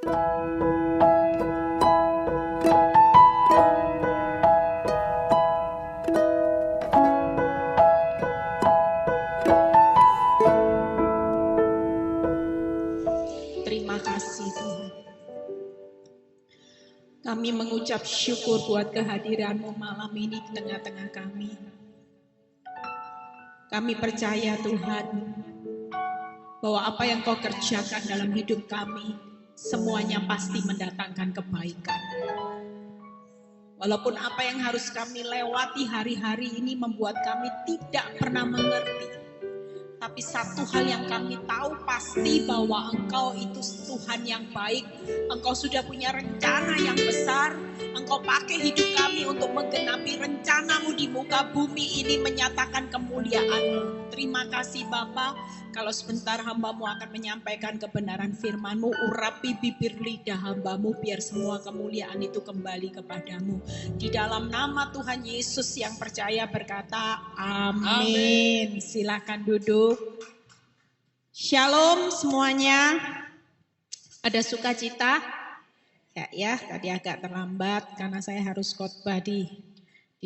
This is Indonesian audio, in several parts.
Terima kasih Tuhan. Kami mengucap syukur buat kehadiran-Mu malam ini di tengah-tengah kami. Kami percaya Tuhan, bahwa apa yang Kau kerjakan dalam hidup kami, semuanya pasti mendatangkan kebaikan. Walaupun apa yang harus kami lewati hari-hari ini membuat kami tidak pernah mengerti. Tapi satu hal yang kami tahu pasti bahwa Engkau itu Tuhan yang baik. Engkau sudah punya rencana yang besar. Engkau pakai hidup kami untuk menggenapi rencana-Mu di muka bumi ini, menyatakan kemuliaan-Mu. Terima kasih Bapa. Kalau sebentar hamba-Mu akan menyampaikan kebenaran firman-Mu, urapi bibir lidah hamba-Mu biar semua kemuliaan itu kembali kepadamu. Di dalam nama Tuhan Yesus yang percaya berkata, amin. Silakan duduk. Shalom semuanya. Ada sukacita? Ya, tadi agak terlambat karena saya harus khotbah di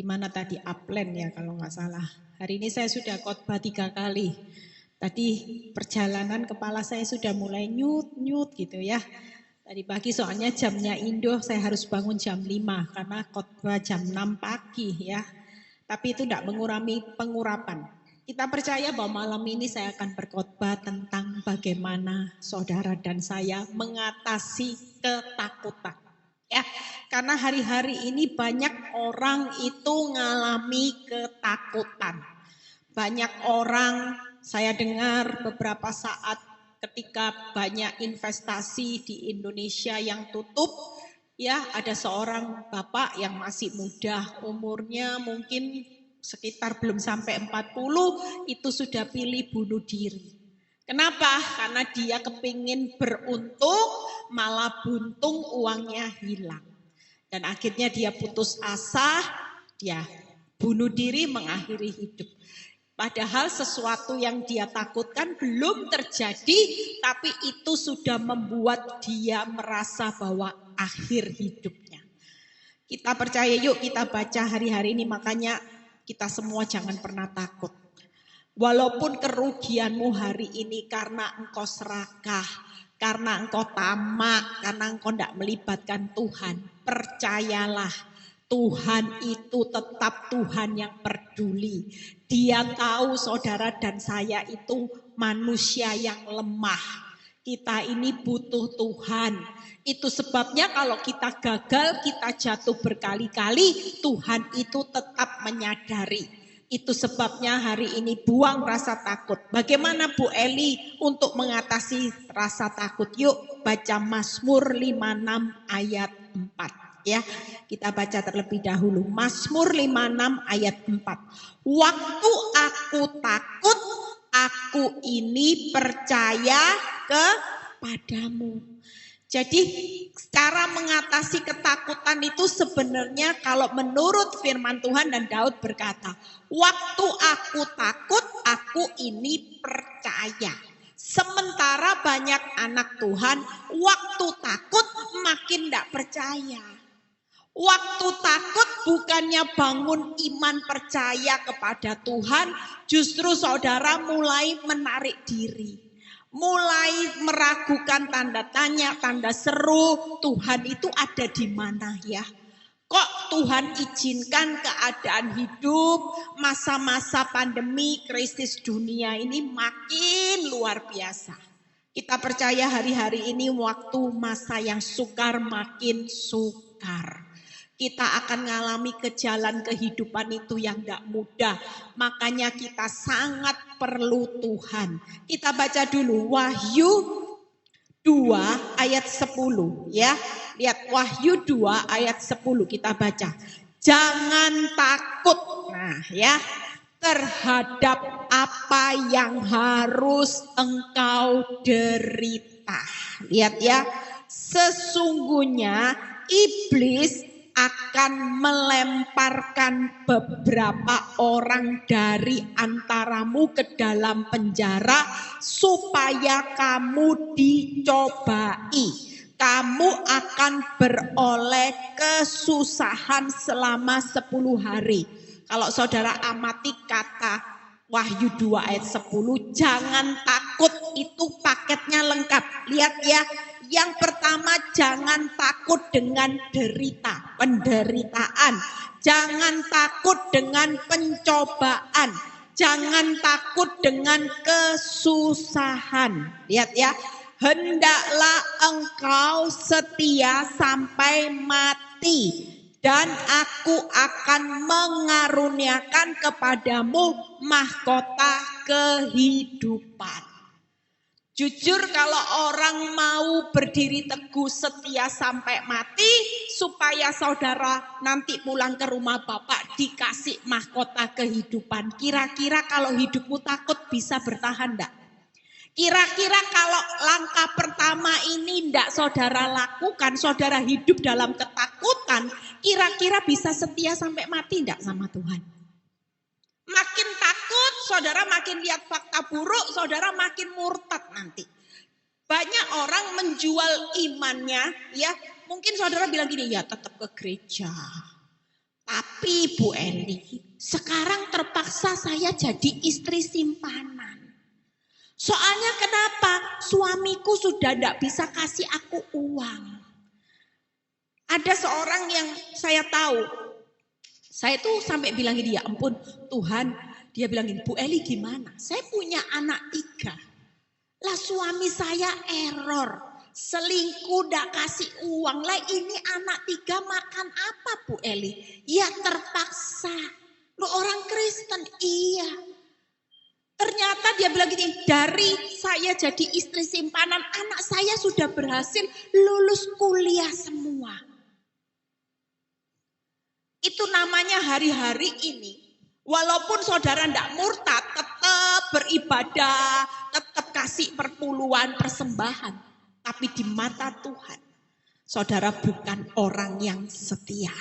mana tadi Upland ya kalau nggak salah. Hari ini saya sudah khotbah 3 kali. Tadi perjalanan kepala saya sudah mulai nyut gitu ya. Tadi pagi soalnya jamnya Indo saya harus bangun jam 5 karena khotbah jam 6 pagi ya. Tapi itu tidak mengurangi pengurapan. Kita percaya bahwa malam ini saya akan berkhotbah tentang bagaimana saudara dan saya mengatasi ketakutan. Ya, karena hari-hari ini banyak orang itu ngalami ketakutan. Banyak orang, saya dengar beberapa saat ketika banyak investasi di Indonesia yang tutup, ya ada seorang bapak yang masih muda, umurnya mungkin sekitar belum sampai 40, itu sudah pilih bunuh diri. Kenapa? Karena dia kepingin beruntung, malah buntung uangnya hilang. Dan akhirnya dia putus asa, dia bunuh diri mengakhiri hidup. Padahal sesuatu yang dia takutkan belum terjadi, tapi itu sudah membuat dia merasa bahwa akhir hidupnya. Kita percaya yuk kita baca hari-hari ini, makanya kita semua jangan pernah takut. Walaupun kerugianmu hari ini karena engkau serakah, karena engkau tamak, karena engkau tidak melibatkan Tuhan, percayalah Tuhan itu tetap Tuhan yang peduli. Dia tahu saudara dan saya itu manusia yang lemah. Kita ini butuh Tuhan. Itu sebabnya kalau kita gagal, kita jatuh berkali-kali, Tuhan itu tetap menyadari. Itu sebabnya hari ini buang rasa takut. Bagaimana Bu Eli untuk mengatasi rasa takut? Yuk baca Mazmur 56 ayat 4. Ya, kita baca terlebih dahulu. Mazmur 56 ayat 4. Waktu aku takut, aku ini percaya kepadamu. Jadi cara mengatasi ketakutan itu sebenarnya kalau menurut firman Tuhan, dan Daud berkata, waktu aku takut, aku ini percaya. Sementara banyak anak Tuhan, waktu takut makin tidak percaya. Waktu takut bukannya bangun iman percaya kepada Tuhan, justru saudara mulai menarik diri. Mulai meragukan, tanda tanya, tanda seru, Tuhan itu ada di mana ya? Kok Tuhan izinkan keadaan hidup, masa-masa pandemi, krisis dunia ini makin luar biasa. Kita percaya hari-hari ini waktu masa yang sukar makin sukar. Kita akan mengalami kejalan kehidupan itu yang tidak mudah. Makanya kita sangat perlu Tuhan. Kita baca dulu Wahyu 2 ayat 10 ya. Lihat Wahyu 2 ayat 10 kita baca. Jangan takut. Nah ya, terhadap apa yang harus engkau derita. Lihat ya, sesungguhnya iblis akan melemparkan beberapa orang dari antaramu ke dalam penjara supaya kamu dicobai. kamu akan beroleh kesusahan selama 10 hari. Kalau saudara amati kata Wahyu 2 ayat 10, jangan takut, itu paketnya lengkap. Lihat ya, yang pertama jangan takut dengan penderitaan. Jangan takut dengan pencobaan. Jangan takut dengan kesusahan. Lihat ya, hendaklah engkau setia sampai mati. Dan aku akan mengaruniakan kepadamu mahkota kehidupan. Jujur kalau orang mau berdiri teguh setia sampai mati, supaya saudara nanti pulang ke rumah Bapak dikasih mahkota kehidupan. Kira-kira kalau hidupmu takut bisa bertahan enggak? Kira-kira kalau langkah pertama ini tidak saudara lakukan, saudara hidup dalam ketakutan, kira-kira bisa setia sampai mati tidak sama Tuhan? Makin takut, saudara makin lihat fakta buruk, saudara makin murtad nanti. Banyak orang menjual imannya, ya mungkin saudara bilang gini, ya tetap ke gereja. Tapi Bu Eli, sekarang terpaksa saya jadi istri simpanan. Soalnya kenapa? Suamiku sudah tidak bisa kasih aku uang. Ada seorang yang saya tahu, saya tuh sampai bilang gini, ya ampun Tuhan, dia bilang gini, Bu Eli gimana? Saya punya anak 3. Lah suami saya error, selingkuh, tidak kasih uang. Lah ini anak 3 makan apa Bu Eli? Ya terpaksa. Lu orang Kristen, iya. Ternyata dia bilang gini, dari saya jadi istri simpanan, anak saya sudah berhasil lulus kuliah semua. Itu namanya hari-hari ini, walaupun saudara tidak murtad, tetap beribadah, tetap kasih perpuluhan, persembahan. Tapi di mata Tuhan, saudara bukan orang yang setia.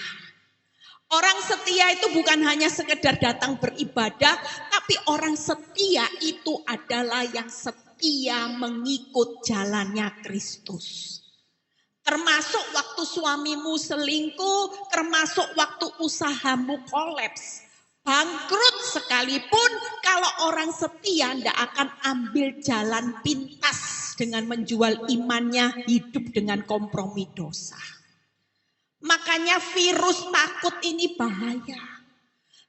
Orang setia itu bukan hanya sekedar datang beribadah, tapi orang setia itu adalah yang setia mengikut jalannya Kristus. Termasuk waktu suamimu selingkuh, termasuk waktu usahamu kolaps. Bangkrut sekalipun, kalau orang setia tidak akan ambil jalan pintas dengan menjual imannya, hidup dengan kompromi dosa. Makanya virus takut ini bahaya.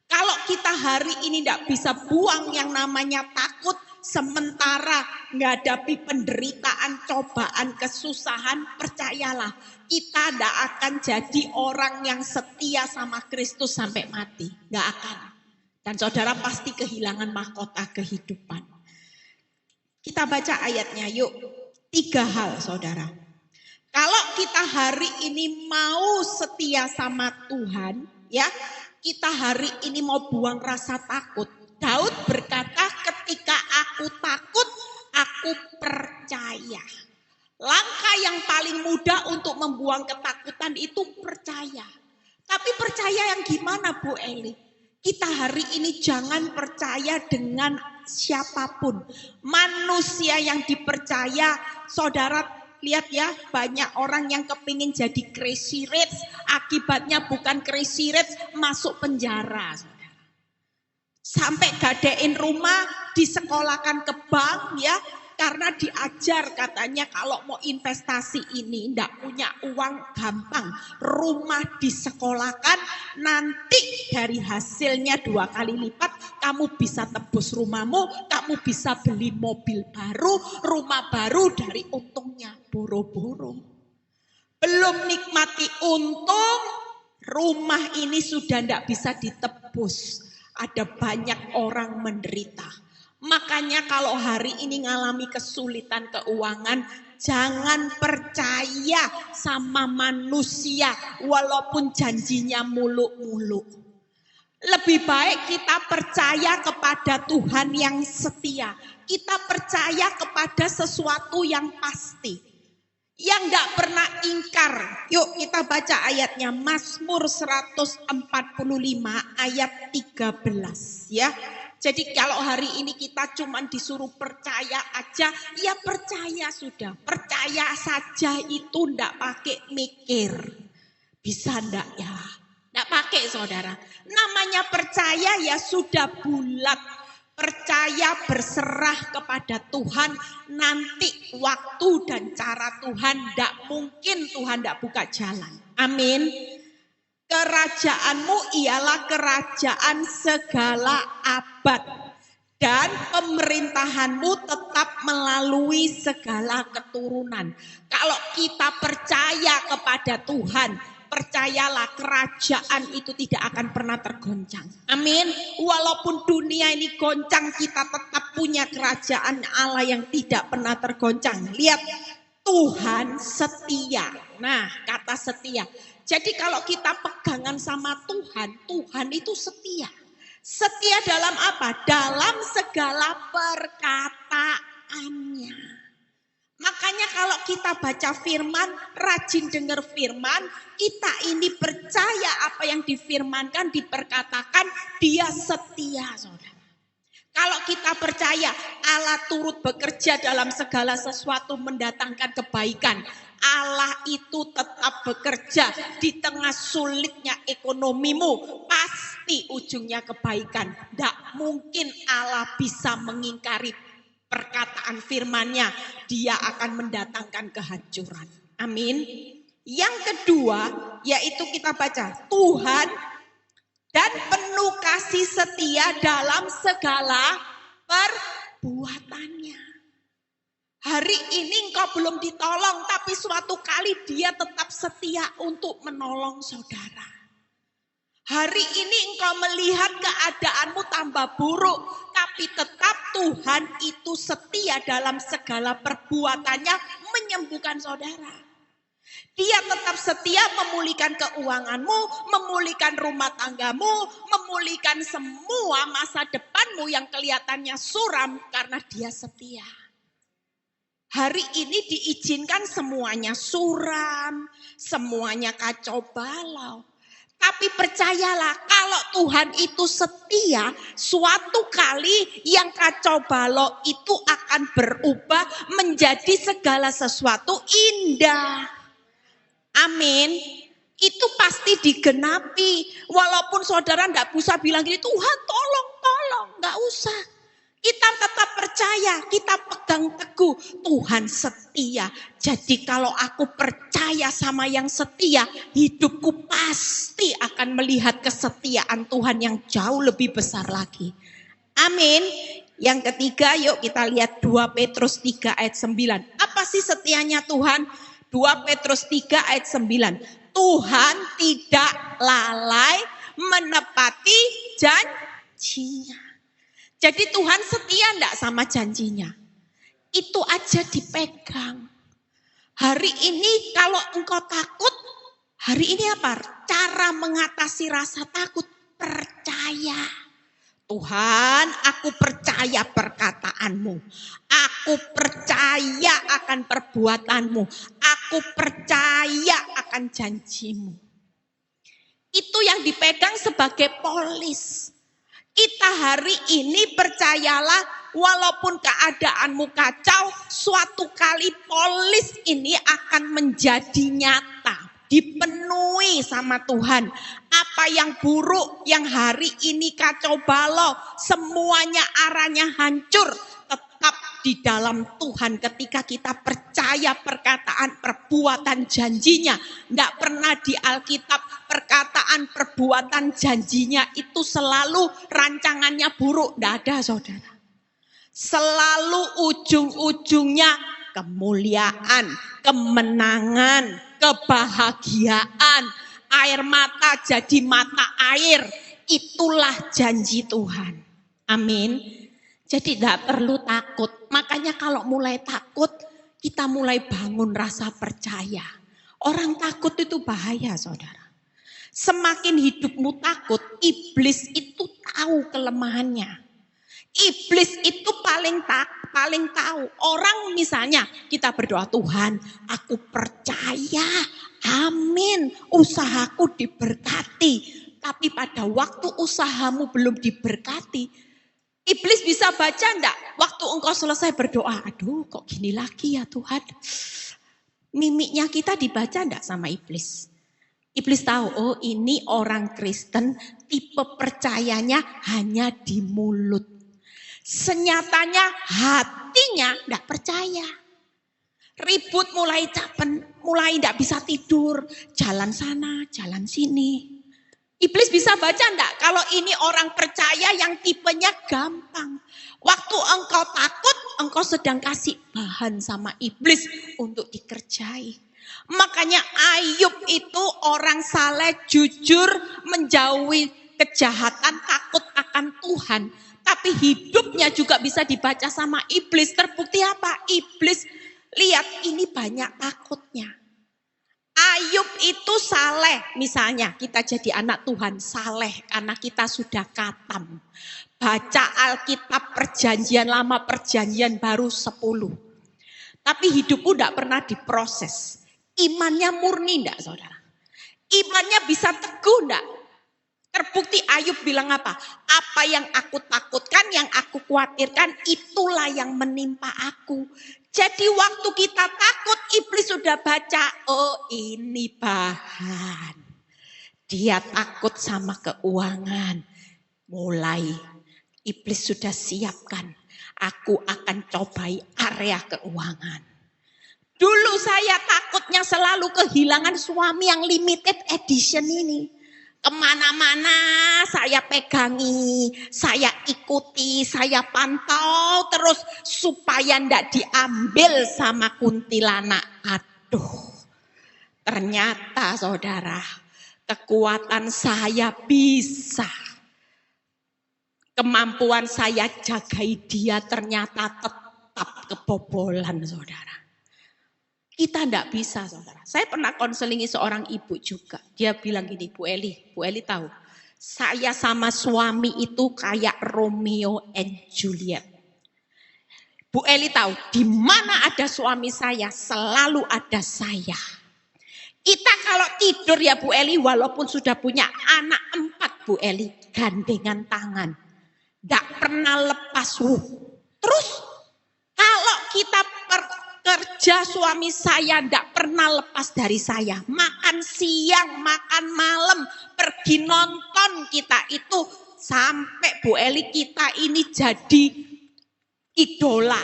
Kalau kita hari ini tidak bisa buang yang namanya takut, sementara menghadapi penderitaan, cobaan, kesusahan, percayalah kita tidak akan jadi orang yang setia sama Kristus sampai mati. Tidak akan. Dan saudara pasti kehilangan mahkota kehidupan. Kita baca ayatnya yuk. 3 hal saudara. Kalau kita hari ini mau setia sama Tuhan, ya, kita hari ini mau buang rasa takut. Daud berkata, ketika aku takut, aku percaya. Langkah yang paling mudah untuk membuang ketakutan itu percaya. Tapi percaya yang gimana Bu Eli? Kita hari ini jangan percaya dengan siapapun. Manusia yang dipercaya, saudara lihat ya, banyak orang yang kepingin jadi crazy rich, akibatnya bukan crazy rich, masuk penjara. Sampai gadein rumah, disekolahkan ke bank ya, karena diajar katanya kalau mau investasi ini ndak punya uang gampang. Rumah disekolahkan, nanti dari hasilnya 2 kali lipat kamu bisa tebus rumahmu, kamu bisa beli mobil baru, rumah baru dari untungnya boro-boro. Belum nikmati untung, rumah ini sudah ndak bisa ditebus. Ada banyak orang menderita. Makanya kalau hari ini ngalami kesulitan keuangan, jangan percaya sama manusia walaupun janjinya muluk-muluk. Lebih baik kita percaya kepada Tuhan yang setia. Kita percaya kepada sesuatu yang pasti. Yang tidak pernah ingkar. Yuk kita baca ayatnya. Mazmur 145 ayat 13 ya. Jadi kalau hari ini kita cuma disuruh percaya aja, ya percaya sudah. Percaya saja itu ndak pakai mikir. Bisa ndak ya? Ndak pakai saudara. Namanya percaya ya sudah bulat. Percaya berserah kepada Tuhan. Nanti waktu dan cara Tuhan ndak mungkin Tuhan ndak buka jalan. Amin. Kerajaanmu ialah kerajaan segala abad dan pemerintahanmu tetap melalui segala keturunan. Kalau kita percaya kepada Tuhan, percayalah kerajaan itu tidak akan pernah tergoncang. Amin. Walaupun dunia ini goncang, kita tetap punya kerajaan Allah yang tidak pernah tergoncang. Lihat, Tuhan setia. Nah, kata setia. Jadi kalau kita pegangan sama Tuhan, Tuhan itu setia. Setia dalam apa? Dalam segala perkataannya. Makanya kalau kita baca firman, rajin dengar firman, kita ini percaya apa yang difirmankan, diperkatakan, dia setia, saudara. Kalau kita percaya Allah turut bekerja dalam segala sesuatu mendatangkan kebaikan. Allah itu tetap bekerja di tengah sulitnya ekonomimu. Pasti ujungnya kebaikan. Tidak mungkin Allah bisa mengingkari perkataan firman-Nya. Dia akan mendatangkan kehancuran. Amin. Yang kedua yaitu kita baca Tuhan dan penuh kasih setia dalam segala perbuatannya. Hari ini engkau belum ditolong, tapi suatu kali dia tetap setia untuk menolong saudara. Hari ini engkau melihat keadaanmu tambah buruk, tapi tetap Tuhan itu setia dalam segala perbuatannya menyembuhkan saudara. Dia tetap setia memulihkan keuanganmu, memulihkan rumah tanggamu, memulihkan semua masa depanmu yang kelihatannya suram karena dia setia. Hari ini diizinkan semuanya suram, semuanya kacau balau. Tapi percayalah kalau Tuhan itu setia, suatu kali yang kacau balau itu akan berubah menjadi segala sesuatu indah. Amin. Itu pasti digenapi. Walaupun saudara enggak bisa bilang gini, Tuhan tolong, enggak usah. Kita tetap percaya, kita pegang teguh. Tuhan setia. Jadi kalau aku percaya sama yang setia, hidupku pasti akan melihat kesetiaan Tuhan yang jauh lebih besar lagi. Amin. Yang ketiga, yuk kita lihat 2 Petrus 3 ayat 9. Apa sih setianya Tuhan? 2 Petrus 3 ayat 9. Tuhan tidak lalai menepati janjinya. Jadi Tuhan setia enggak sama janjinya. Itu aja dipegang. Hari ini kalau engkau takut, hari ini apa? Cara mengatasi rasa takut, percaya. Tuhan, aku percaya perkataanmu. Aku percaya akan perbuatanmu. Aku percaya akan janjimu. Itu yang dipegang sebagai polis. Kita hari ini percayalah walaupun keadaanmu kacau, suatu kali polis ini akan menjadi nyata. Dipenuhi sama Tuhan. Apa yang buruk, yang hari ini kacau balau, semuanya arahnya hancur. Tetap di dalam Tuhan ketika kita percaya perkataan, perbuatan janjinya. Tidak pernah di Alkitab perkataan, perbuatan janjinya itu selalu rancangannya buruk. Tidak ada saudara. Selalu ujung-ujungnya kemuliaan, kemenangan, kebahagiaan, air mata jadi mata air. Itulah janji Tuhan. Amin. Jadi tidak perlu takut. Makanya kalau mulai takut, kita mulai bangun rasa percaya. Orang takut itu bahaya saudara. Semakin hidupmu takut, iblis itu tahu kelemahannya. Iblis itu paling tahu. Orang misalnya kita berdoa, Tuhan aku percaya, amin, usahaku diberkati. Tapi pada waktu usahamu belum diberkati, Iblis bisa baca enggak? Waktu engkau selesai berdoa, aduh kok gini lagi ya Tuhan. Mimiknya kita dibaca enggak sama iblis? Iblis tahu, oh ini orang Kristen tipe percayanya hanya di mulut. Senyatanya hatinya enggak percaya. Ribut mulai capen, mulai enggak bisa tidur. Jalan sana, jalan sini. Iblis bisa baca enggak? Kalau ini orang percaya yang tipenya gampang. Waktu engkau takut, engkau sedang kasih bahan sama iblis untuk dikerjai. Makanya Ayub itu orang saleh, jujur, menjauhi kejahatan, takut akan Tuhan. Tapi hidupnya juga bisa dibaca sama iblis. Terbukti apa? Iblis lihat ini banyak takutnya. Ayub itu saleh, misalnya kita jadi anak Tuhan saleh karena kita sudah katam. Baca Alkitab perjanjian lama, perjanjian baru 10. Tapi hidupmu tidak pernah diproses. Imannya murni enggak saudara? Imannya bisa teguh enggak? Terbukti Ayub bilang apa? Apa yang aku takutkan, yang aku khawatirkan, itulah yang menimpa aku. Jadi waktu kita takut, iblis sudah baca, oh ini bahan. Dia takut sama keuangan. Mulai, iblis sudah siapkan. Aku akan cobai area keuangan. Dulu saya takutnya selalu kehilangan suami yang limited edition ini. Kemana-mana saya pegangi, saya ikuti, saya pantau terus supaya ndak diambil sama kuntilanak. Aduh, ternyata saudara, kekuatan saya bisa. Kemampuan saya jagai dia ternyata tetap kebobolan saudara. Kita enggak bisa saudara. Saya pernah konselingi seorang ibu juga. Dia bilang gini, Bu Eli tahu. Saya sama suami itu kayak Romeo and Juliet. Bu Eli tahu, di mana ada suami saya, selalu ada saya. Kita kalau tidur ya Bu Eli, walaupun sudah punya anak 4 Bu Eli, gandengan tangan. Enggak pernah lepas. Terus kalau kita kerja suami saya tidak pernah lepas dari saya. Makan siang, makan malam, pergi nonton kita itu. Sampai Bu Eli kita ini jadi idola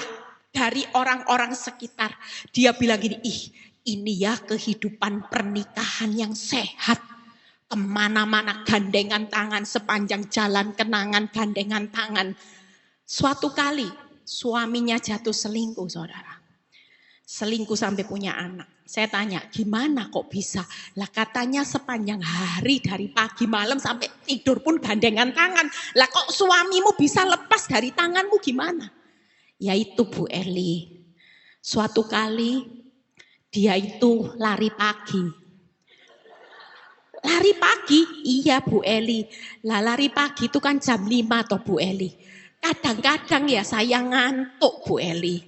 dari orang-orang sekitar. Dia bilang gini, ini ya kehidupan pernikahan yang sehat. Kemana-mana gandengan tangan, sepanjang jalan kenangan gandengan tangan. Suatu kali suaminya jatuh selingkuh saudara. Selingkuh sampai punya anak. Saya tanya, gimana kok bisa? Lah katanya sepanjang hari dari pagi malam sampai tidur pun gandengan tangan. Lah kok suamimu bisa lepas dari tanganmu gimana? Yaitu Bu Eli. Suatu kali dia itu lari pagi. Lari pagi? Iya Bu Eli. Lah lari pagi itu kan jam 5 toh Bu Eli. Kadang-kadang ya saya ngantuk Bu Eli.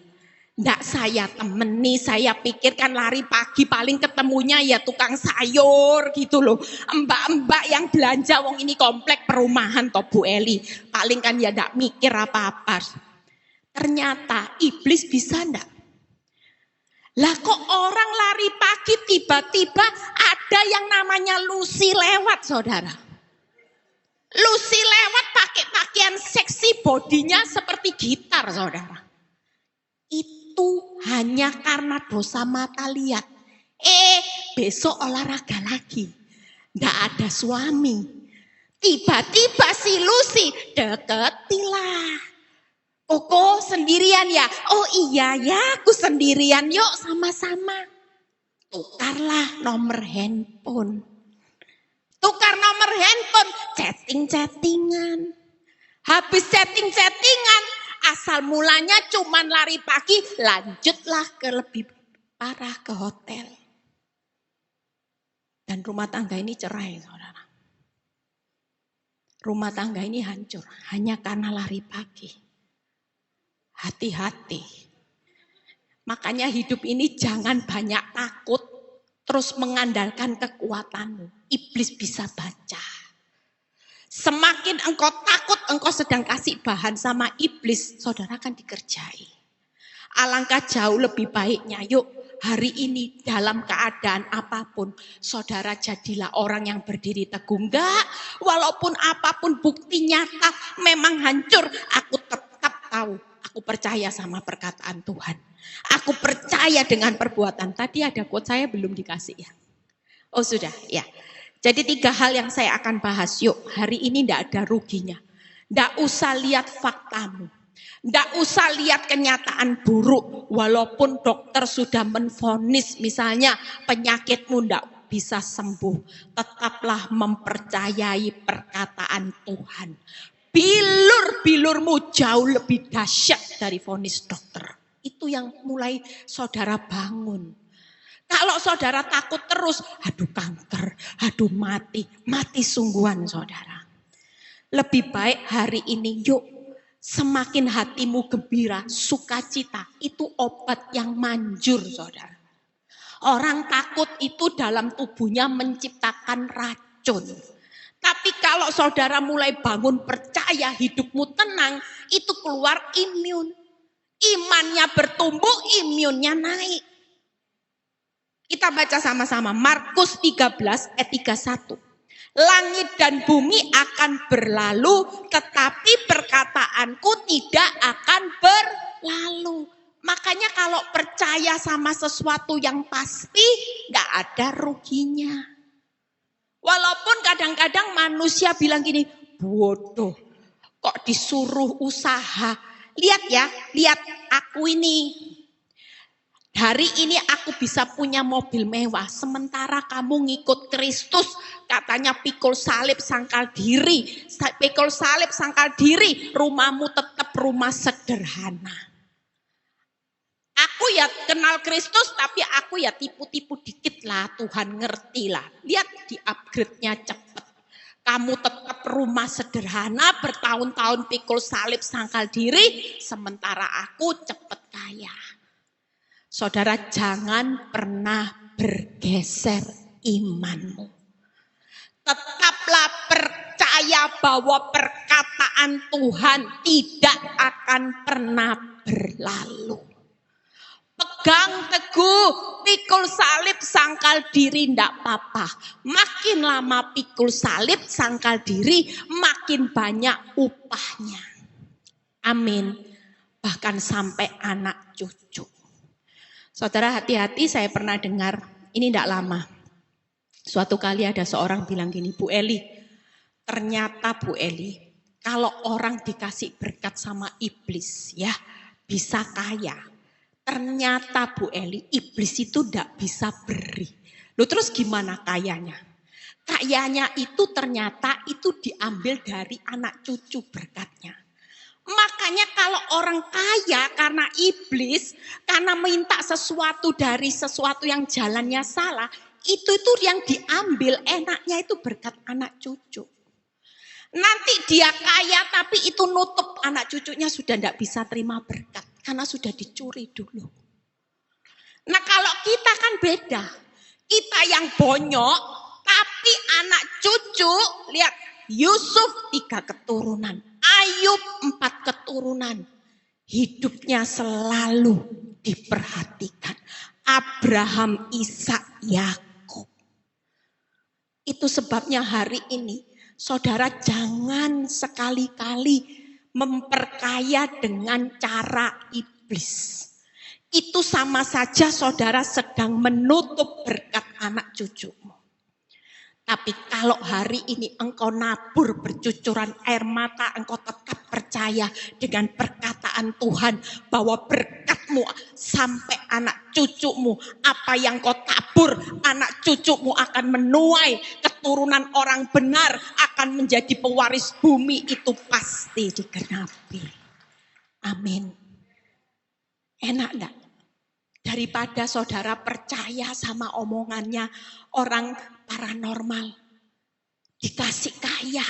Nggak saya temeni, saya pikirkan lari pagi paling ketemunya ya tukang sayur gitu loh. Mbak-mbak yang belanja, wong ini komplek perumahan toh Bu Eli. Paling kan ya nggak mikir apa-apa. Ternyata iblis bisa nggak? Lah kok orang lari pagi tiba-tiba ada yang namanya Lucy lewat saudara. Lucy lewat pakai pakaian seksi, bodinya seperti gitar saudara. Itu hanya karena dosa mata lihat. Besok olahraga lagi. Nggak ada suami. Tiba-tiba si Lucy deketilah. Koko sendirian ya? Oh iya ya, aku sendirian. Yuk sama-sama. Tukarlah nomor handphone. Tukar nomor handphone, chatting-chattingan. Habis chatting-chattingan, asal mulanya cuman lari pagi, lanjutlah ke lebih parah ke hotel. Dan rumah tangga ini cerai, saudara. Rumah tangga ini hancur hanya karena lari pagi. Hati-hati. Makanya hidup ini jangan banyak takut, terus mengandalkan kekuatanmu. Iblis bisa baca. Semakin engkau takut, engkau sedang kasih bahan sama iblis, saudara akan dikerjai. Alangkah jauh lebih baiknya, yuk hari ini dalam keadaan apapun, saudara jadilah orang yang berdiri teguh. Enggak, walaupun apapun bukti nyata memang hancur, aku tetap tahu, aku percaya sama perkataan Tuhan. Aku percaya dengan perbuatan. Tadi ada quote saya belum dikasih ya. Oh sudah, ya. Jadi 3 hal yang saya akan bahas. Yuk, hari ini tidak ada ruginya. Tidak usah lihat faktamu. Tidak usah lihat kenyataan buruk. Walaupun dokter sudah menvonis misalnya penyakitmu tidak bisa sembuh. Tetaplah mempercayai perkataan Tuhan. Bilur-bilurmu jauh lebih dahsyat dari vonis dokter. Itu yang mulai saudara bangun. Kalau saudara takut terus, aduh kanker, aduh mati sungguhan saudara. Lebih baik hari ini yuk, semakin hatimu gembira, sukacita, itu obat yang manjur saudara. Orang takut itu dalam tubuhnya menciptakan racun. Tapi kalau saudara mulai bangun percaya, hidupmu tenang, itu keluar imun. Imannya bertumbuh, imunnya naik. Kita baca sama-sama Markus 13 ayat 31. Langit dan bumi akan berlalu, tetapi perkataanku tidak akan berlalu. Makanya kalau percaya sama sesuatu yang pasti, gak ada ruginya. Walaupun kadang-kadang manusia bilang gini, bodoh, kok disuruh usaha. Lihat ya, lihat aku ini. Hari ini aku bisa punya mobil mewah, sementara kamu ngikut Kristus, katanya pikul salib sangkal diri, rumahmu tetap rumah sederhana. Aku ya kenal Kristus, tapi aku ya tipu-tipu dikit lah, Tuhan ngerti lah. Lihat di upgrade-nya cepat. Kamu tetap rumah sederhana, bertahun-tahun pikul salib sangkal diri, sementara aku cepat kaya. Saudara jangan pernah bergeser imanmu. Tetaplah percaya bahwa perkataan Tuhan tidak akan pernah berlalu. Pegang teguh, pikul salib sangkal diri ndak apa-apa. Makin lama pikul salib sangkal diri, makin banyak upahnya. Amin. Bahkan sampai anak cucu. Saudara hati-hati, saya pernah dengar, ini tidak lama. Suatu kali ada seorang bilang gini, Bu Eli, ternyata Bu Eli, kalau orang dikasih berkat sama iblis ya, bisa kaya. Ternyata Bu Eli, iblis itu tidak bisa beri. Loh terus gimana kayanya? Kayanya itu ternyata itu diambil dari anak cucu berkatnya. Makanya kalau orang kaya karena iblis, karena minta sesuatu dari sesuatu yang jalannya salah, itu yang diambil enaknya itu berkat anak cucu. Nanti dia kaya tapi itu nutup anak cucunya sudah tidak bisa terima berkat karena sudah dicuri dulu. Nah kalau kita kan beda, kita yang bonyok tapi anak cucu, lihat Yusuf 3 keturunan. Ayub 4 keturunan. Hidupnya selalu diperhatikan. Abraham, Ishak, Yakub. Itu sebabnya hari ini saudara jangan sekali-kali memperkaya dengan cara iblis. Itu sama saja saudara sedang menutup berkat anak cucumu. Tapi kalau hari ini engkau nabur bercucuran air mata, engkau tetap percaya dengan perkataan Tuhan bahwa berkatmu sampai anak cucumu, apa yang kau tabur, anak cucumu akan menuai keturunan orang benar, akan menjadi pewaris bumi, itu pasti digenapi. Amin. Enak enggak? Daripada saudara percaya sama omongannya orang paranormal. Dikasih kaya.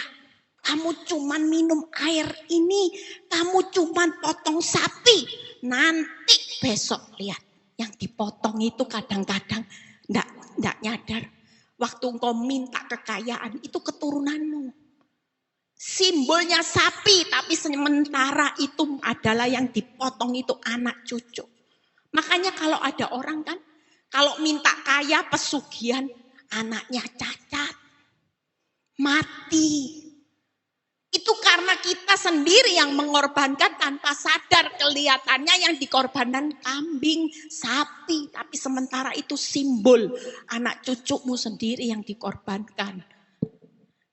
Kamu cuman minum air ini. Kamu cuman potong sapi. Nanti besok lihat. Yang dipotong itu kadang-kadang enggak nyadar. Waktu engkau minta kekayaan itu keturunanmu. Simbolnya sapi, tapi sementara itu adalah yang dipotong itu anak cucu. Makanya kalau ada orang kan, kalau minta kaya pesugihan, anaknya cacat, mati. Itu karena kita sendiri yang mengorbankan tanpa sadar, kelihatannya yang dikorbankan kambing, sapi. Tapi sementara itu simbol anak cucumu sendiri yang dikorbankan.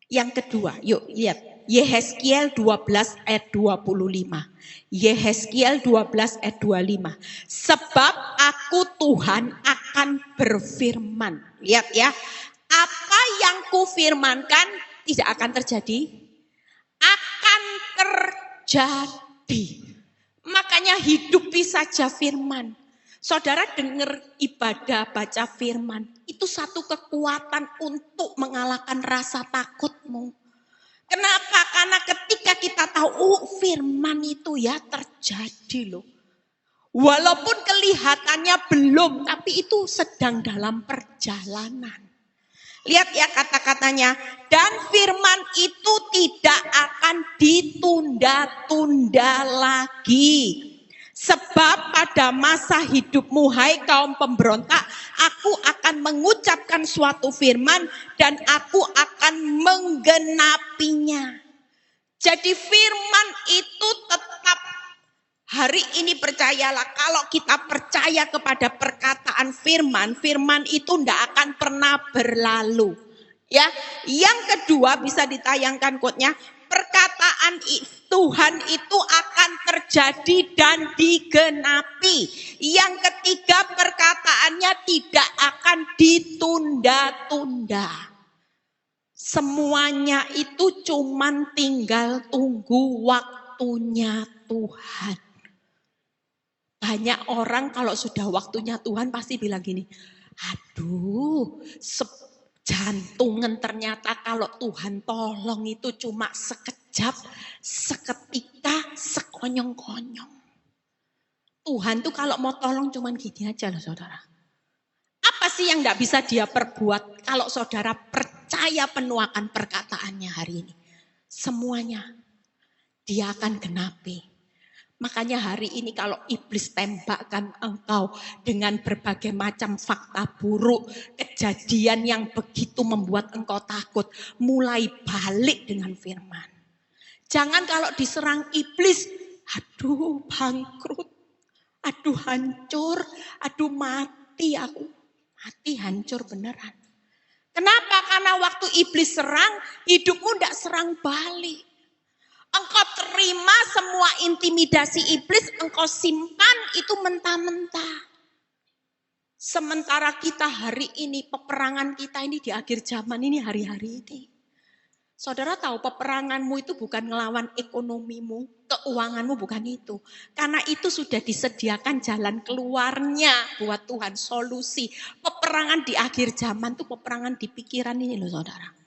Yang kedua, yuk lihat. Yehezkiel 12 ayat 25. Yehezkiel 12 ayat 25. Sebab aku Tuhan akan berfirman. Lihat ya. Apa yang kufirmankan tidak akan terjadi. Akan terjadi. Makanya hidupi saja firman. Saudara dengar ibadah baca firman. Itu satu kekuatan untuk mengalahkan rasa takutmu. Kenapa? Karena ketika kita tahu firman itu ya terjadi loh. Walaupun kelihatannya belum, tapi itu sedang dalam perjalanan. Lihat ya kata-katanya. Dan firman itu tidak akan ditunda-tunda lagi. Sebab pada masa hidupmu hai kaum pemberontak, aku akan mengucapkan suatu firman dan aku akan menggenapinya. Jadi firman itu tetap hari ini percayalah, kalau kita percaya kepada perkataan firman, firman itu tidak akan pernah berlalu. Ya, yang kedua bisa ditayangkan quote-nya, perkataan Tuhan itu akan terjadi dan digenapi. Yang ketiga perkataannya tidak akan ditunda-tunda. Semuanya itu cuman tinggal tunggu waktunya Tuhan. Banyak orang kalau sudah waktunya Tuhan pasti bilang gini, aduh jantungan ternyata kalau Tuhan tolong itu cuma sekejap, seketika, sekonyong-konyong. Tuhan tuh kalau mau tolong cuma gini aja loh saudara. Apa sih yang gak bisa dia perbuat kalau saudara percaya penuh akan perkataannya hari ini? Semuanya dia akan genapi. Makanya hari ini kalau iblis tembakkan engkau dengan berbagai macam fakta buruk, kejadian yang begitu membuat engkau takut, mulai balik dengan firman. Jangan kalau diserang iblis, aduh bangkrut, aduh hancur, aduh mati aku. Mati hancur beneran. Kenapa? Karena waktu iblis serang, hidupmu tidak serang balik. Engkau terima semua intimidasi iblis, engkau simpan itu mentah-mentah. Sementara kita hari ini, peperangan kita ini di akhir zaman ini hari-hari ini. Saudara tahu peperanganmu itu bukan ngelawan ekonomimu, keuanganmu bukan itu. Karena itu sudah disediakan jalan keluarnya buat Tuhan, solusi. Peperangan di akhir zaman itu peperangan di pikiran ini loh saudara.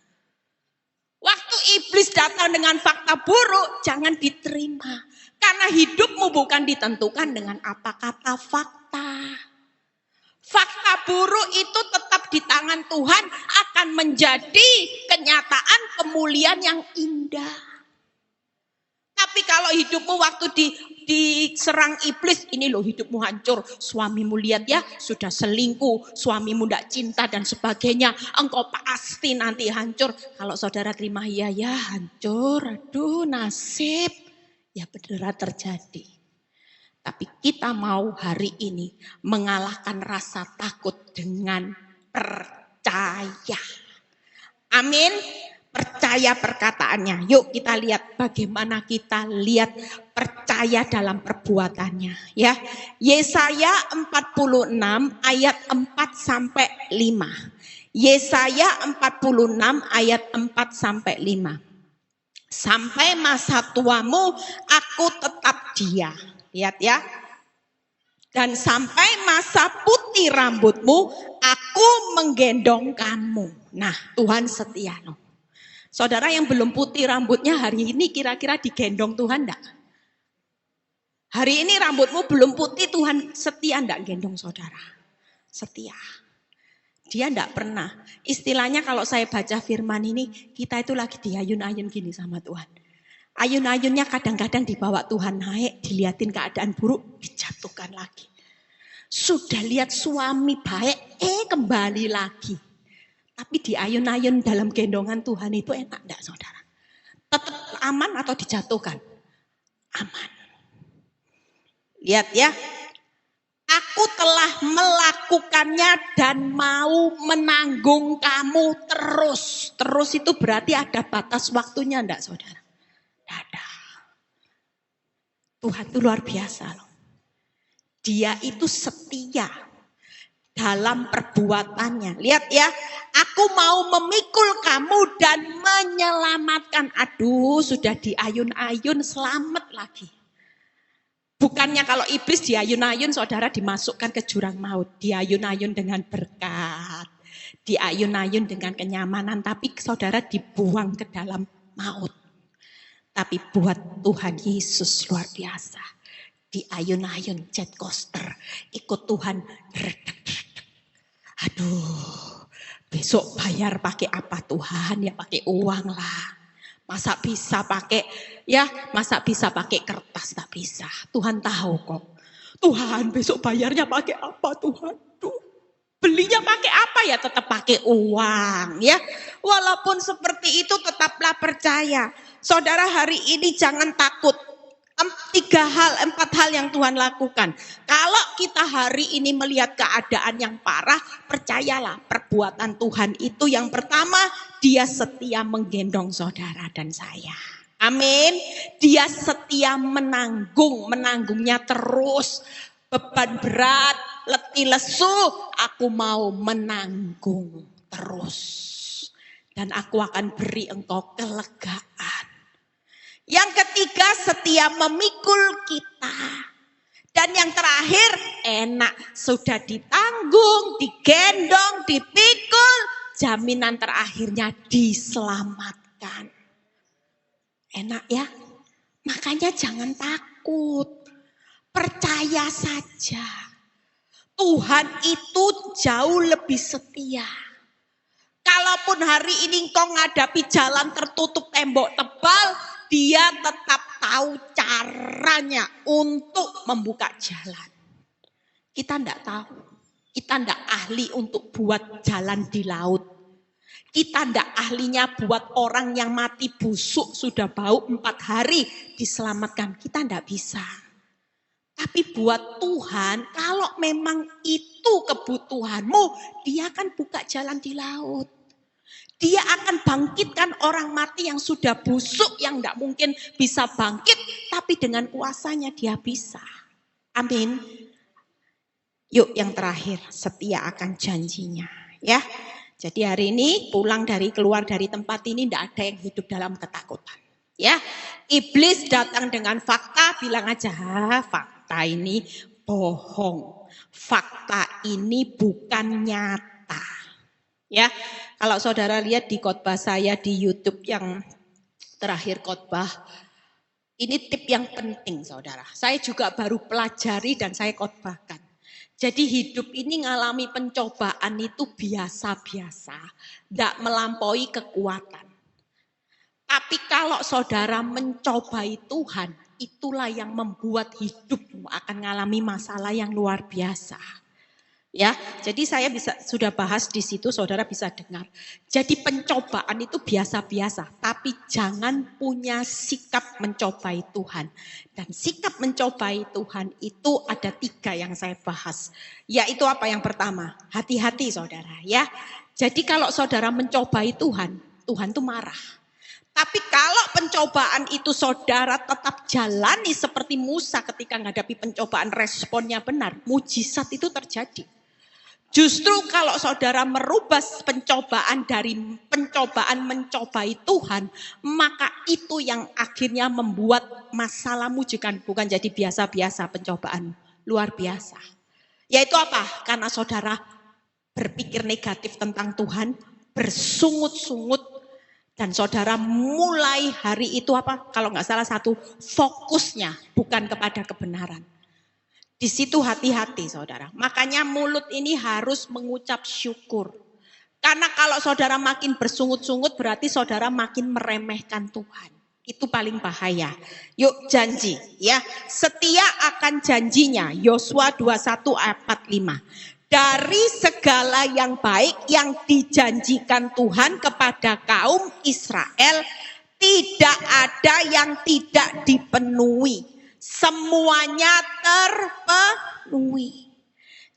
Waktu iblis datang dengan fakta buruk, jangan diterima. Karena hidupmu bukan ditentukan dengan apa kata fakta. Fakta buruk itu tetap di tangan Tuhan akan menjadi kenyataan kemuliaan yang indah. Tapi kalau hidupmu waktu diserang iblis, ini loh hidupmu hancur. Suamimu lihat ya, sudah selingkuh, suamimu tidak cinta dan sebagainya. Engkau pasti nanti hancur. Kalau saudara terima ya hancur, aduh nasib. Ya benar terjadi. Tapi kita mau hari ini mengalahkan rasa takut dengan percaya. Amin. Percaya perkataannya. Yuk kita lihat bagaimana kita lihat percaya dalam perbuatannya. Ya, Yesaya 46 ayat 4 sampai 5. Yesaya 46 ayat 4 sampai 5. Sampai masa tuamu aku tetap dia. Lihat ya. Dan sampai masa putih rambutmu aku menggendong kamu. Nah, Tuhan setia loh. Saudara yang belum putih rambutnya hari ini kira-kira digendong Tuhan enggak? Hari ini rambutmu belum putih, Tuhan setia enggak gendong saudara? Setia. Dia enggak pernah. Istilahnya kalau saya baca firman ini, kita itu lagi diayun-ayun gini sama Tuhan. Ayun-ayunnya kadang-kadang dibawa Tuhan naik, dilihatin keadaan buruk, dijatuhkan lagi. Sudah lihat suami baik, kembali lagi. Tapi diayun-ayun dalam gendongan Tuhan itu enak enggak saudara? Tetap aman atau dijatuhkan? Aman. Lihat ya. Aku telah melakukannya dan mau menanggung kamu terus. Terus itu berarti ada batas waktunya enggak saudara? Tidak ada. Tuhan itu luar biasa loh. Dia itu setia dalam perbuatannya. Lihat ya, aku mau memikul kamu dan menyelamatkan. Aduh, sudah diayun-ayun, selamat lagi. Bukannya kalau iblis diayun-ayun, saudara dimasukkan ke jurang maut. Diayun-ayun dengan berkat. Diayun-ayun dengan kenyamanan. Tapi saudara dibuang ke dalam maut. Tapi buat Tuhan Yesus luar biasa. Diayun-ayun jet coaster. Ikut Tuhan. Aduh, besok bayar pakai apa Tuhan? Ya pakai uang lah. Masa bisa pakai kertas, tak bisa. Tuhan tahu kok. Tuhan besok bayarnya pakai apa Tuhan? Belinya pakai apa ya? Tetap pakai uang ya. Walaupun seperti itu tetaplah percaya. Saudara hari ini jangan takut. 4 hal yang Tuhan lakukan. Kalau kita hari ini melihat keadaan yang parah, percayalah perbuatan Tuhan itu yang pertama, dia setia menggendong saudara dan saya. Amin. Dia setia menanggungnya terus. Beban berat, letih lesu, aku mau menanggung terus. Dan aku akan beri engkau kelegaan. Yang ketiga, setia memikul kita. Dan yang terakhir, enak. Sudah ditanggung, digendong, dipikul. Jaminan terakhirnya diselamatkan. Enak ya? Makanya jangan takut. Percaya saja. Tuhan itu jauh lebih setia. Kalaupun hari ini engkau menghadapi jalan tertutup tembok tebal, dia tetap tahu caranya untuk membuka jalan. Kita enggak tahu. Kita enggak ahli untuk buat jalan di laut. Kita enggak ahlinya buat orang yang mati busuk sudah bau 4 hari diselamatkan. Kita enggak bisa. Tapi buat Tuhan, kalau memang itu kebutuhanmu, dia akan buka jalan di laut. Dia akan bangkitkan orang mati yang sudah busuk, yang tidak mungkin bisa bangkit, tapi dengan kuasanya dia bisa. Amin. Yuk yang terakhir, setia akan janjinya. Ya. Jadi hari ini keluar dari tempat ini tidak ada yang hidup dalam ketakutan. Ya, iblis datang dengan fakta, bilang aja, fakta ini bohong. Fakta ini bukan nyata. Ya, kalau saudara lihat di khotbah saya di YouTube yang terakhir khotbah, ini tip yang penting saudara. Saya juga baru pelajari dan saya khotbahkan. Jadi hidup ini ngalami pencobaan itu biasa-biasa, tidak melampaui kekuatan. Tapi kalau saudara mencobai Tuhan, itulah yang membuat hidupmu akan mengalami masalah yang luar biasa. Ya, jadi saya sudah bahas di situ, saudara bisa dengar. Jadi pencobaan itu biasa-biasa, tapi jangan punya sikap mencobai Tuhan. Dan sikap mencobai Tuhan itu ada 3 yang saya bahas. Yaitu apa yang pertama? Hati-hati saudara ya. Jadi kalau saudara mencobai Tuhan, Tuhan itu marah. Tapi kalau pencobaan itu saudara tetap jalani seperti Musa ketika menghadapi pencobaan, responnya benar, mujizat itu terjadi. Justru kalau saudara merubah pencobaan dari pencobaan mencobai Tuhan, maka itu yang akhirnya membuat masalahmu bukan jadi biasa-biasa pencobaan, luar biasa. Yaitu apa? Karena saudara berpikir negatif tentang Tuhan, bersungut-sungut, dan saudara mulai hari itu apa? Kalau nggak salah fokusnya bukan kepada kebenaran. Di situ hati-hati saudara. Makanya mulut ini harus mengucap syukur. Karena kalau saudara makin bersungut-sungut berarti saudara makin meremehkan Tuhan. Itu paling bahaya. Yuk janji ya. Setia akan janjinya. Yosua 21 ayat 45. Dari segala yang baik yang dijanjikan Tuhan kepada kaum Israel, tidak ada yang tidak dipenuhi. Semuanya terpenuhi.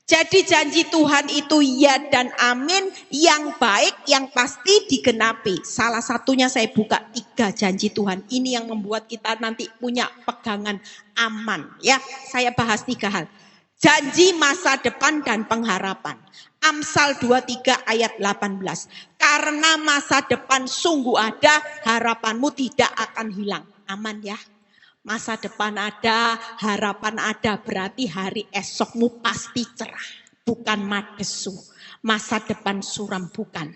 Jadi janji Tuhan itu ya dan amin, yang baik, yang pasti digenapi. Salah satunya saya buka 3 janji Tuhan. Ini yang membuat kita nanti punya pegangan aman. Ya, saya bahas 3 hal. Janji masa depan dan pengharapan. Amsal 23 ayat 18. Karena masa depan sungguh ada, harapanmu tidak akan hilang. Aman ya. Masa depan ada, harapan ada, berarti hari esokmu pasti cerah. Bukan madesu, masa depan suram bukan.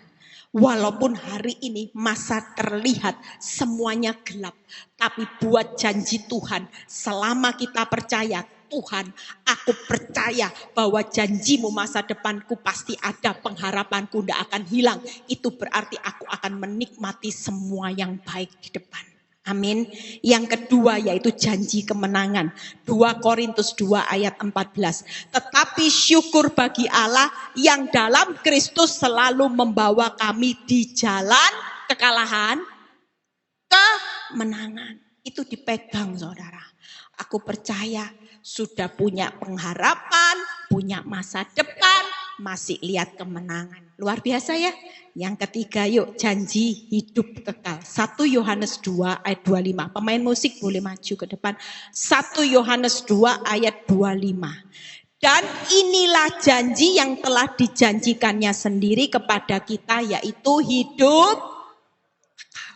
Walaupun hari ini masa terlihat semuanya gelap. Tapi buat janji Tuhan, selama kita percaya, Tuhan, aku percaya bahwa janjimu masa depanku pasti ada, pengharapanku tidak akan hilang. Itu berarti aku akan menikmati semua yang baik di depan. Amin. Yang kedua yaitu janji kemenangan. 2 Korintus 2 ayat 14. Tetapi syukur bagi Allah yang dalam Kristus selalu membawa kami di jalan kekalahan, kemenangan. Itu dipegang saudara. Aku percaya sudah punya pengharapan, punya masa depan, masih lihat kemenangan. Luar biasa ya. Yang ketiga yuk janji hidup kekal. 1 Yohanes 2 ayat 25. Pemain musik boleh maju ke depan. 1 Yohanes 2 ayat 25. Dan inilah janji yang telah dijanjikannya sendiri kepada kita, yaitu hidup kekal.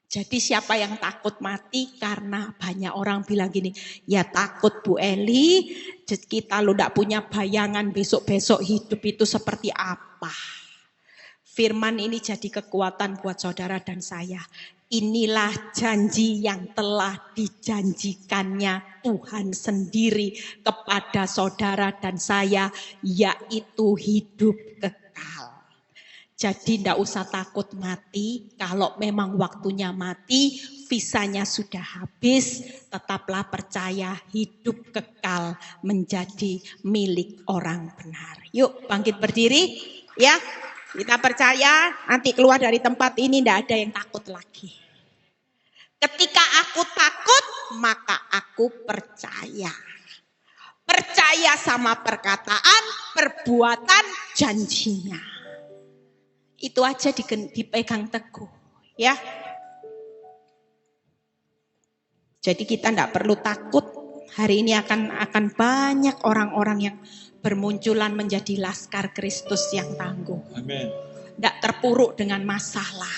Jadi siapa yang takut mati? Karena banyak orang bilang gini, ya takut Bu Eli, kita lo tidak punya bayangan besok-besok hidup itu seperti apa. Firman ini jadi kekuatan buat saudara dan saya. Inilah janji yang telah dijanjikannya Tuhan sendiri kepada saudara dan saya, yaitu hidup kekal. Jadi tidak usah takut mati, kalau memang waktunya mati, visanya sudah habis, tetaplah percaya hidup kekal menjadi milik orang benar. Yuk bangkit berdiri ya. Kita percaya nanti keluar dari tempat ini tidak ada yang takut lagi. Ketika aku takut, maka aku percaya. Percaya sama perkataan, perbuatan, janjinya. Itu aja dipegang teguh. Ya. Jadi kita tidak perlu takut. Hari ini akan banyak orang-orang yang bermunculan menjadi laskar Kristus yang tangguh. Amin. Tidak terpuruk dengan masalah.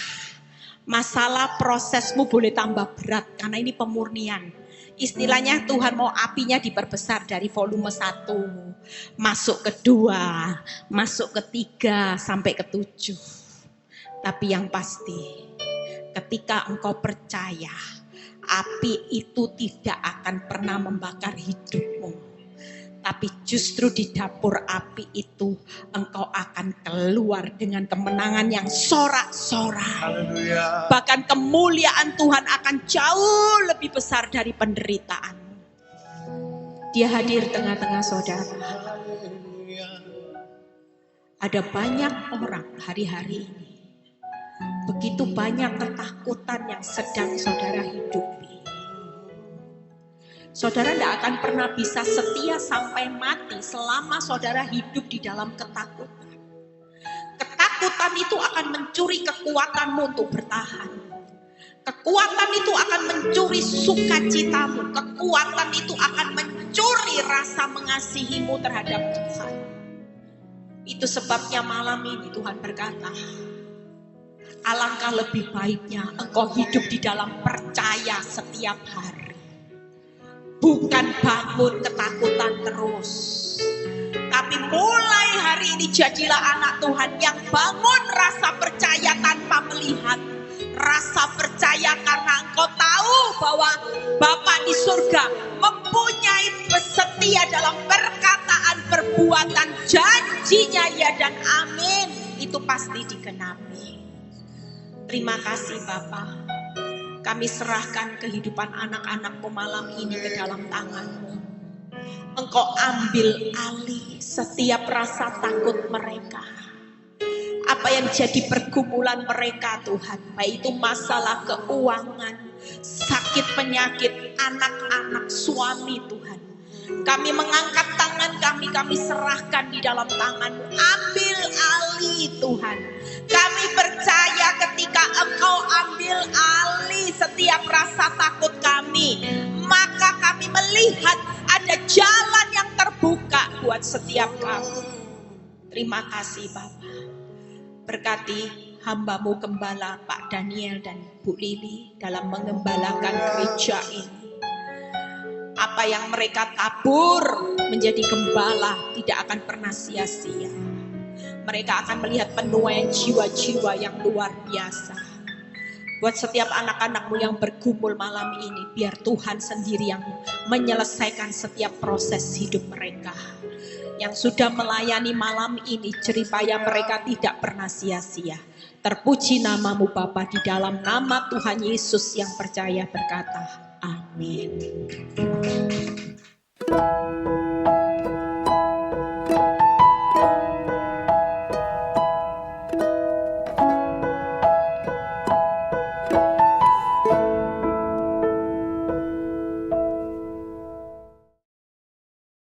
Masalah prosesmu boleh tambah berat karena ini pemurnian. Istilahnya Tuhan mau apinya diperbesar dari volume 1. Masuk ke 2. Masuk ke 3 sampai ke 7. Tapi yang pasti ketika engkau percaya, api itu tidak akan pernah membakar hidupmu. Tapi justru di dapur api itu engkau akan keluar dengan kemenangan yang sorak-sorai. Haleluya. Bahkan kemuliaan Tuhan akan jauh lebih besar dari penderitaan. Dia hadir tengah-tengah saudara. Ada banyak orang hari-hari ini. Begitu banyak ketakutan yang sedang saudara hidupi. Saudara tidak akan pernah bisa setia sampai mati selama saudara hidup di dalam ketakutan. Ketakutan itu akan mencuri kekuatanmu untuk bertahan. Kekuatan itu akan mencuri sukacitamu. Kekuatan itu akan mencuri rasa mengasihimu terhadap Tuhan. Itu sebabnya malam ini Tuhan berkata, alangkah lebih baiknya engkau hidup di dalam percaya setiap hari. Bukan bangun ketakutan terus. Tapi mulai hari ini jadilah anak Tuhan yang bangun rasa percaya tanpa melihat. Rasa percaya karena engkau tahu bahwa Bapa di surga mempunyai setia dalam perkataan, perbuatan, janjinya ya dan amin. Itu pasti digenapi. Terima kasih Bapa. Kami serahkan kehidupan anak-anak-Mu malam ini ke dalam tangan-Mu. Engkau ambil alih setiap rasa takut mereka. Apa yang jadi pergumulan mereka Tuhan, baik itu masalah keuangan, sakit penyakit, anak-anak, suami Tuhan. Kami mengangkat tangan kami serahkan di dalam tangan-Mu. Ambil alih Tuhan. Kami percaya ketika Engkau ambil alih setiap rasa takut kami, maka kami melihat ada jalan yang terbuka buat setiap kami. Terima kasih Bapa. Berkati hamba-Mu Gembala Pak Daniel dan Bu Lili dalam mengembalakan gereja ini. Apa yang mereka tabur menjadi gembala tidak akan pernah sia-sia. Mereka akan melihat penuaian jiwa-jiwa yang luar biasa. Buat setiap anak-anak-Mu yang bergumul malam ini, biar Tuhan sendiri yang menyelesaikan setiap proses hidup mereka. Yang sudah melayani malam ini, jeripaya mereka tidak pernah sia-sia. Terpuji nama-Mu Bapa, di dalam nama Tuhan Yesus yang percaya berkata, amin.